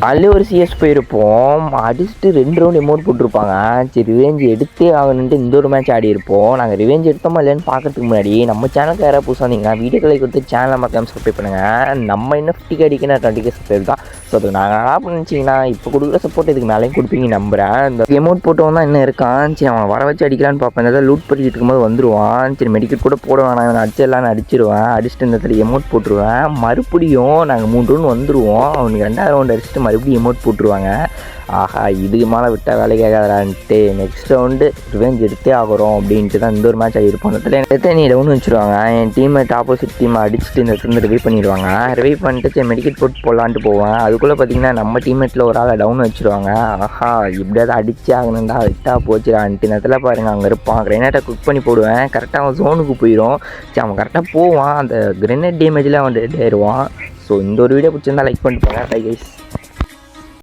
அதுலேயே ஒரு சிஎஸ் போயிருப்போம். அடிச்சுட்டு 2 ரவுண்ட் எமௌண்ட் போட்டிருப்பாங்க. சரி ரிவெஞ்ச் எடுத்தே ஆகணுன்ட்டு இந்த ஒரு மேட்ச் ஆடியிருப்போம். நாங்கள் ரிவெஞ்ச் எடுத்தோமா இல்லைன்னு பார்க்கறதுக்கு முன்னாடி நம்ம சேனலுக்கு யாராவது புதுசாக வந்தீங்கன்னா வீடியோக்களை கொடுத்து சேனலை மறக்காம சப்ஸ்கிரைப் பண்ணுங்கள். நம்ம இன்னும் 50K அடிக்கிற 20K சப்ஸ்கிரைப் தான். ஸோ அது நாங்கள் என்ன பண்ணிச்சிங்கன்னா இப்போ கொடுக்குற சப்போர்ட் இதுக்கு மேலேயும் கொடுப்பீங்க நம்புகிறேன். இந்த எமௌண்ட் போட்டவன் தான் என்ன இருக்கான். சரி அவன் வர வச்சு அடிக்கலான்னு பார்ப்பேன். ஏதாவது லூட் பண்ணிட்டு இருக்கும்போது வந்துடுவான். சரி மெடிக்கெட் கூட போட வேணாம், நான் அடிச்சிடலான்னு அடிச்சிடுவேன். அடிச்சுட்டு இந்த இடத்துல எமௌண்ட் போட்டுருவேன். மறுபடியும் நாங்கள் 3 ரவுண்ட் வந்துடுவோம். அவனுக்கு 2வது ரவுண்ட் அடிச்சுட்டு மறுபடியும் எமௌண்ட் போட்டுருவாங்க. ஆஹா இதுக்கு மேலே விட்டால் வேலை கேட்காதான்ட்டு நெக்ஸ்ட் ரவுண்டு ரிவெஞ்ச் எடுத்தே ஆகிறோம் அப்படின்ட்டு தான் இந்த ஒரு மேட்ச் ஆகிருப்போம். அந்த இடத்துல நீ டவுன் வச்சுருவாங்க. என் டீம்மேட் ஆப்போசிட் டீமை அடிச்சுட்டு இந்த இடத்துல ரிவைவ் பண்ணிடுவாங்க. ரிவைவ் பண்ணிட்டு சரி மெடிக்கெட் போட்டு போடலான்ட்டு போவேன். அதுக்குள்ளே பார்த்தீங்கன்னா நம்ம டீம்மேட்டில் ஒரு ஆளை டவுன் வச்சுருவாங்க. ஆஹா எப்படியாவது அடிச்சே ஆகணும்டா, விட்டா போச்சுடான்ட்டு இந்த இடத்துல பாருங்கள் அங்கே இருப்பான். கிரெனேட்டை குக் பண்ணி போடுவேன். கரெக்டாக அவன் ஜோனுக்கு போயிடும். சரி அவன் கரெக்டாக போவான். அந்த கிரெனேட் டேமேஜில் அவன் டெட் ஆயிடுவான். ஸோ இந்த ஒரு வீடியோ பிடிச்சிருந்தா லைக் பண்ணிட்டு போங்க. Bye guys.